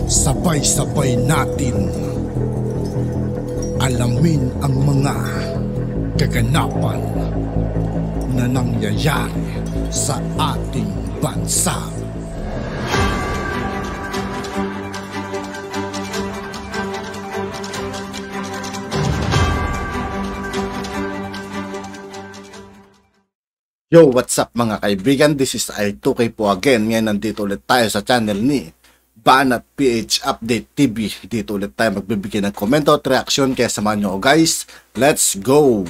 Sabay-sabay natin alamin ang mga kaganapan na nangyayari sa ating bansa. Yo, what's up mga kaibigan? This is I2K po again. Ngayon nandito ulit tayo sa channel ni Banat PH Update TV. Dito ulit tayo magbibigay ng komento at reaksyon. Kaya samahan nyo guys. Let's go!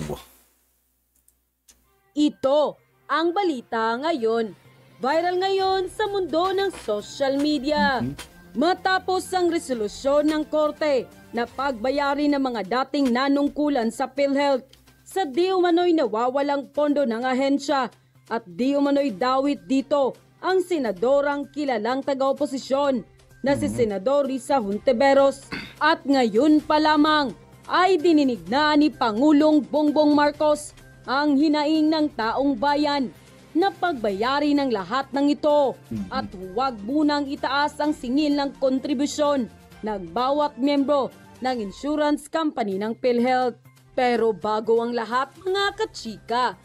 Ito ang balita ngayon. Viral ngayon sa mundo ng social media. Matapos ang resolusyon ng korte na pagbayari ng mga dating nanungkulan sa PhilHealth sa di umano'y nawawalang pondo ng ahensya at di umano'y dawit dito ang senadorang kilalang taga-oposisyon na si Senador Risa Hontiveros. At ngayon pa lamang ay dininig na ni Pangulong Bongbong Marcos ang hinaing ng taong bayan na pagbayari ng lahat ng ito at huwag munang itaas ang singil ng kontribusyon ng bawat miyembro ng insurance company ng PhilHealth. Pero bago ang lahat mga kachika,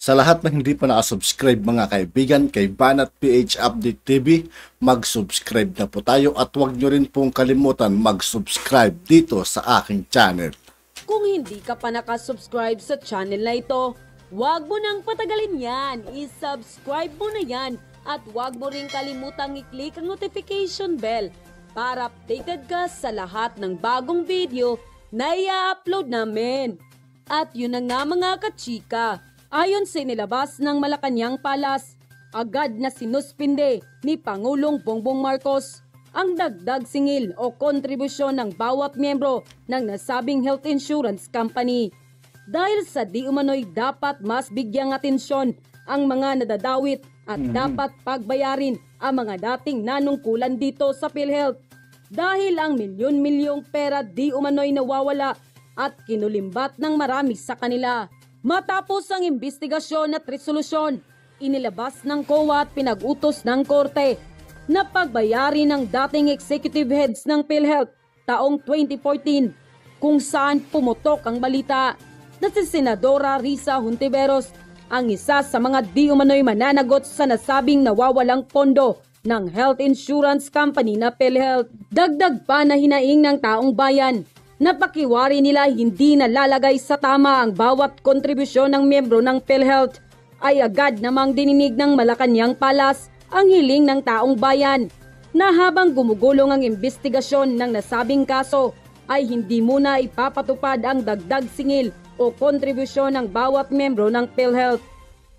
sa lahat ng hindi pa nakasubscribe mga kaibigan kay Banat PH Update TV, mag-subscribe na po tayo at huwag nyo rin pong kalimutan mag-subscribe dito sa aking channel. Kung hindi ka pa nakasubscribe sa channel na ito, huwag mo nang patagalin yan. I-subscribe mo na yan at huwag mo rin kalimutang i-click ang notification bell para updated ka sa lahat ng bagong video na i-upload namin. At yun na nga mga kachika, ayon sa inilabas ng Malacanang Palace, agad na sinuspinde ni Pangulong Bongbong Marcos ang dagdag singil o kontribusyon ng bawat miyembro ng nasabing health insurance company. Dahil sa di umano'y dapat mas bigyang atensyon ang mga nadadawit at dapat pagbayarin ang mga dating nanungkulan dito sa PhilHealth. Dahil ang milyon-milyong pera di umano'y nawawala at kinulimbat ng marami sa kanila. Matapos ang investigasyon at resolusyon, inilabas ng COA at pinag-utos ng korte na pagbayari ng dating executive heads ng PhilHealth taong 2014 kung saan pumutok ang balita na si Senadora Risa Hontiveros ang isa sa mga di umano'y mananagot sa nasabing nawawalang pondo ng health insurance company na PhilHealth. Dagdag pa na hinaing ng taong bayan na pakiwari nila hindi nalalagay sa tama ang bawat kontribusyon ng miyembro ng PhilHealth, ay agad namang dininig ng Malacanang Palace ang hiling ng taong bayan na habang gumugulong ang investigasyon ng nasabing kaso ay hindi muna ipapatupad ang dagdag singil o kontribusyon ng bawat miyembro ng PhilHealth.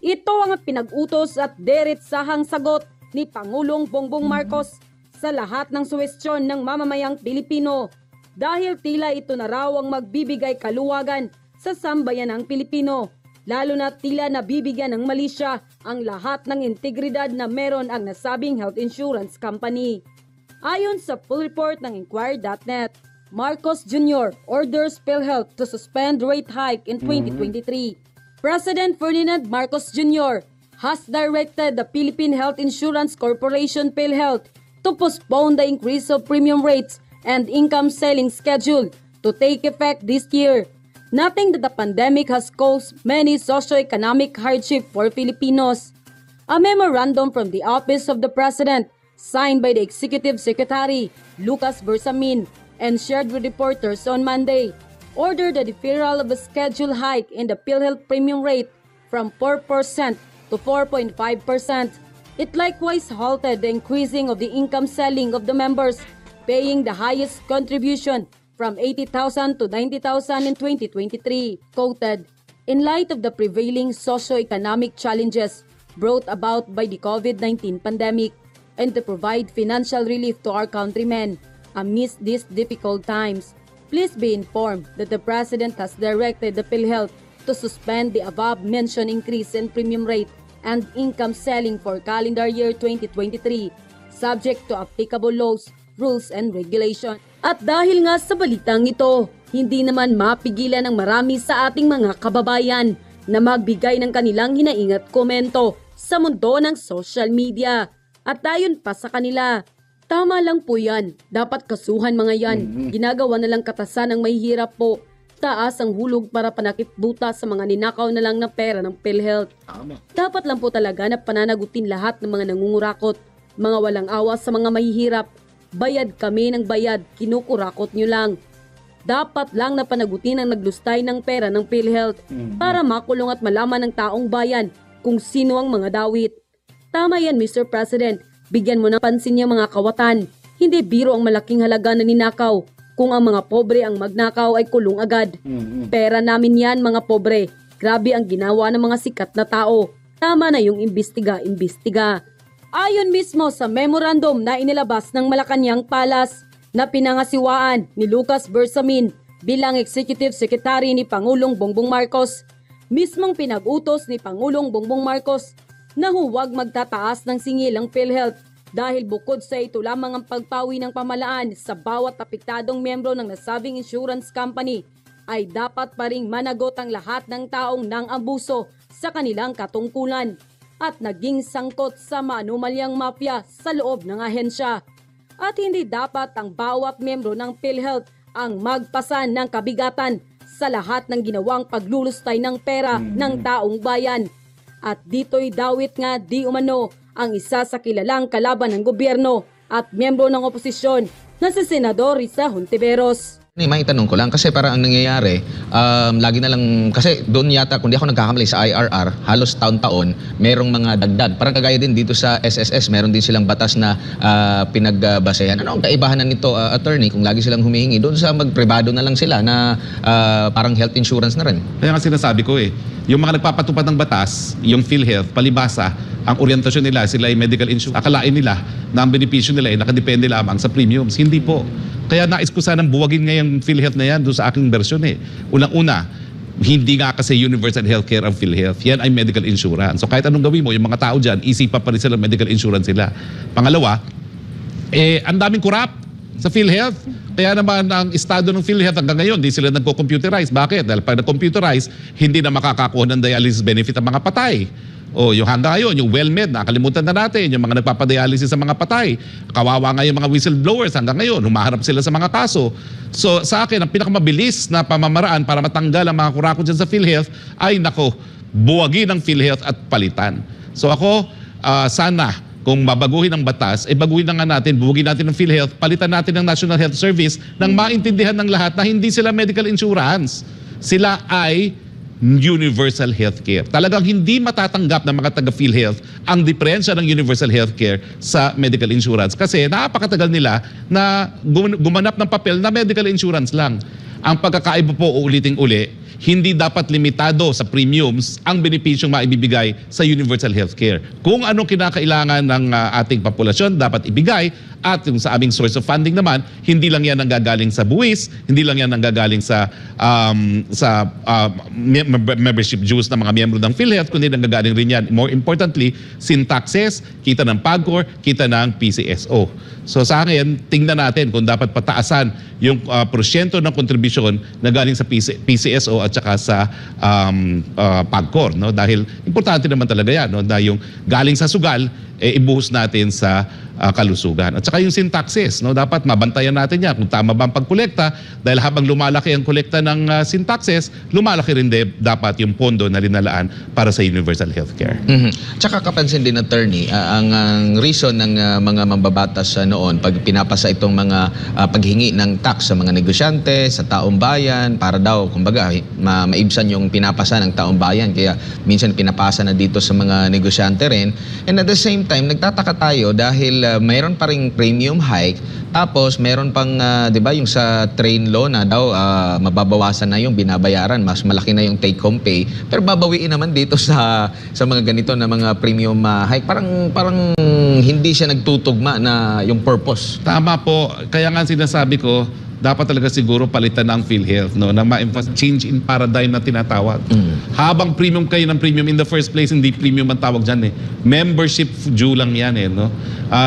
Ito ang pinag-utos at diretsahang sagot ni Pangulong Bongbong Marcos sa lahat ng suwestyon ng mamamayang Pilipino dahil tila ito na raw ang magbibigay kaluwagan sa sambayanang Pilipino, lalo na tila nabibigyan ng mali siya ang lahat ng integridad na meron ang nasabing health insurance company. Ayon sa full report ng Inquirer.net, Marcos Jr. orders PhilHealth to suspend rate hike in 2023. President Ferdinand Marcos Jr. has directed the Philippine Health Insurance Corporation PhilHealth to postpone the increase of premium rates and income selling schedule to take effect this year, noting that the pandemic has caused many socio-economic hardship for Filipinos. A memorandum from the Office of the President, signed by the Executive Secretary Lucas Bersamin and shared with reporters on Monday, ordered the deferral of a schedule hike in the PhilHealth premium rate from 4% to 4.5%. It likewise halted the increasing of the income selling of the members paying the highest contribution from 80,000 to 90,000 in 2023. Quoted, "In light of the prevailing socio-economic challenges brought about by the COVID-19 pandemic and to provide financial relief to our countrymen amidst these difficult times, please be informed that the President has directed the PhilHealth to suspend the above-mentioned increase in premium rate and income selling for calendar year 2023, subject to applicable laws, rules, and regulation." At dahil nga sa balitang ito, hindi naman mapigilan ng marami sa ating mga kababayan na magbigay ng kanilang hinaing at komento sa mundo ng social media. At ayon pa sa kanila, tama lang po yan. Dapat kasuhan mga yan. Ginagawa na lang katasan ng mahihirap po. Taas ang hulog para panakip buta sa mga ninakaw na lang ng pera ng PhilHealth. Dapat lang po talaga na pananagutin lahat ng mga nangungurakot, mga walang awa sa mga mahihirap. Bayad kami ng bayad, kinukurakot nyo lang. Dapat lang na panagutin ang naglustay ng pera ng PhilHealth para makulong at malaman ng taong bayan kung sino ang mga dawit. Tama yan, Mr. President. Bigyan mo ng pansin yung mga kawatan. Hindi biro ang malaking halaga na ninakaw. Kung ang mga pobre ang magnakaw ay kulong agad. Pera namin yan, mga pobre. Grabe ang ginawa ng mga sikat na tao. Tama na yung imbestiga. Ayon mismo sa memorandum na inilabas ng Malacanang Palace na pinangasiwaan ni Lucas Bersamin bilang Executive Secretary ni Pangulong Bongbong Marcos, mismong pinag-utos ni Pangulong Bongbong Marcos na huwag magtataas ng singil ang PhilHealth dahil bukod sa ito lamang ang pagpawi ng pamahalaan sa bawat apektadong miyembro ng nasabing insurance company, ay dapat pa ring managot ang lahat ng taong nang abuso sa kanilang katungkulan at naging sangkot sa maanumalyang mafia sa loob ng ahensya. At hindi dapat ang bawat miyembro ng PhilHealth ang magpasan ng kabigatan sa lahat ng ginawang paglulustay ng pera ng taong bayan. At dito'y dawit nga di umano ang isa sa kilalang kalaban ng gobyerno at miyembro ng oposisyon na si Senador Risa Hontiveros. May tanong ko lang kasi parang ang nangyayari, lagi na lang, kasi doon yata, kung di ako nagkakamali sa IRR, halos taon-taon, merong mga dagdag. Parang kagaya din dito sa SSS, meron din silang batas na pinagbasehan. Ano ang kaibahan nito, attorney, kung lagi silang humihingi? Doon sa magpribado na lang sila na parang health insurance na rin. Kaya nga sinasabi ko yung mga nagpapatupad ng batas, yung PhilHealth, palibasa, ang orientasyon nila, sila ay medical insurance. Akalain nila na ang benepisyo nila ay nakadepende lamang sa premiums. Hindi po. Kaya nais ko sanang buwagin ngayong PhilHealth na yan doon sa aking versyon Unang-una, hindi nga kasi universal healthcare ang PhilHealth. Yan ay medical insurance. So kahit anong gawin mo, yung mga tao dyan, isipan pa rin sila medical insurance sila. Pangalawa, ang daming kurap sa PhilHealth. Kaya naman ang estado ng PhilHealth hanggang ngayon, hindi sila nagko-computerize. Bakit? Dahil pag nag-computerize, hindi na makakakuha ng dialysis benefit ang mga patay. O yung hanggang ngayon, yung WellMed, nakalimutan na natin, yung mga nagpapadialysis sa mga patay. Kawawa nga yung mga whistleblowers hanggang ngayon, humaharap sila sa mga kaso. So sa akin, ang pinakamabilis na pamamaraan para matanggal ang mga kurakot dyan sa PhilHealth ay buwagin ang PhilHealth at palitan. So ako, sana kung babaguhin ang batas, baguhin na nga natin, buwagin natin ang PhilHealth, palitan natin ng National Health Service nang maintindihan ng lahat na hindi sila medical insurance. Sila ay universal healthcare. Talagang hindi matatanggap ng mga taga-PhilHealth ang diferensya ng universal healthcare sa medical insurance kasi napakatagal nila na gumanap ng papel na medical insurance lang. Ang pagkakaiba po, uuliting-uli, hindi dapat limitado sa premiums ang benepisyong maibibigay sa universal healthcare. Kung anong kinakailangan ng ating populasyon, dapat ibigay. At yung sa aming source of funding naman, hindi lang yan nanggagaling sa buwis, hindi lang yan nanggagaling sa membership dues ng mga miyembro ng PhilHealth, kundi nanggagaling rin yan, more importantly, sin taxes, kita ng PAGCOR, kita ng PCSO. So sa akin, tingnan natin kung dapat pataasan yung porsyento ng kontribusyon na galing sa PCSO at saka sa PAGCOR. No? Dahil importante naman talaga yan, no? Na yung galing sa sugal, ibuhos natin sa kalusugan. At saka yung sin taxes, no? Dapat mabantayan natin yan kung tama ba ang pagkolekta dahil habang lumalaki ang kolekta ng sin taxes, lumalaki rin dapat yung pondo na linalaan para sa universal healthcare. Tsaka kapansin din, attorney, ang reason ng mga mambabatas noon pag pinapasa itong mga paghingi ng tax sa mga negosyante, sa taong bayan, para daw, kumbaga, maibsan yung pinapasa ng taong bayan. Kaya minsan pinapasa na dito sa mga negosyante rin. And at the same time, nagtataka tayo dahil mayroon pa ring premium hike, tapos meron pang, di ba, yung sa train law na daw mababawasan na yung binabayaran, mas malaki na yung take-home pay, pero babawiin naman dito sa mga ganito na mga premium hike. Parang hindi siya nagtutugma na yung purpose. Tama po. Kaya nga sinasabi ko, dapat talaga siguro palitan ng PhilHealth, no, na ma-emphasize change in paradigm na tinatawag. Habang premium kayo ng premium in the first place, hindi premium ang tawag dyan eh. Membership due lang yan eh, no.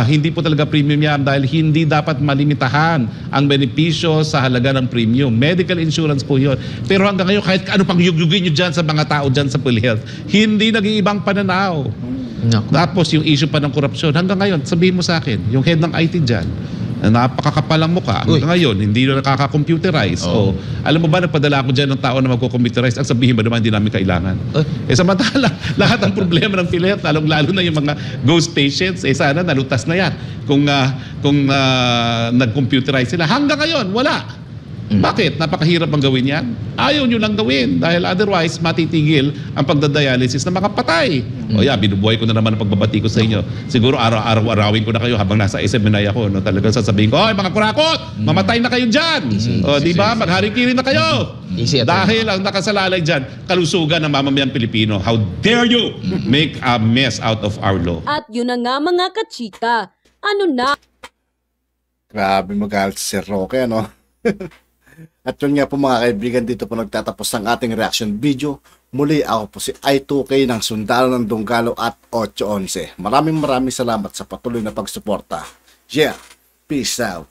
Hindi po talaga premium yan dahil hindi dapat malimitahan ang benepisyo sa halaga ng premium. Medical insurance po yun. Pero hanggang ngayon, kahit ano pang yugugin nyo dyan sa mga tao dyan sa PhilHealth, hindi nag-iibang pananaw. Tapos yung issue pa ng korupsyon, hanggang ngayon, sabihin mo sa akin, yung head ng IT dyan, napakakapalang mukha. Hanggang ngayon, hindi na nakaka-computerize. O, alam mo ba, nagpadala ako dyan ng tao na magko-computerize. Ang sabihin ba naman, hindi namin kailangan. Samantala, lahat ng problema ng PhilHealth, lalo na yung mga ghost patients, sana nalutas na yan. Kung nag-computerize sila. Hanggang ngayon, wala. Bakit? Napakahirap ang gawin yan? Ayaw nyo lang gawin dahil otherwise matitigil ang pagdadialysis na makapatay. O binubuhay ko na naman ang pagbabati ko sa inyo. Siguro araw-arawin ko na kayo habang nasa SMNI ako. No? Talagang sasabihin ko, mga kurakot, mamatay na kayo dyan. Di ba? Maghari-kiri na kayo. Dahil ang nakasalalay dyan, kalusugan ng mamamayang Pilipino. How dare you make a mess out of our law? At yun na nga mga kachika, ano na? Grabe magalit si Roque, ano? At yun nga po mga kaibigan, dito po nagtatapos ang ating reaction video. Muli ako po si I2K ng Sundalo ng Donggalo at 811. Maraming salamat sa patuloy na pagsuporta. Yeah, peace out.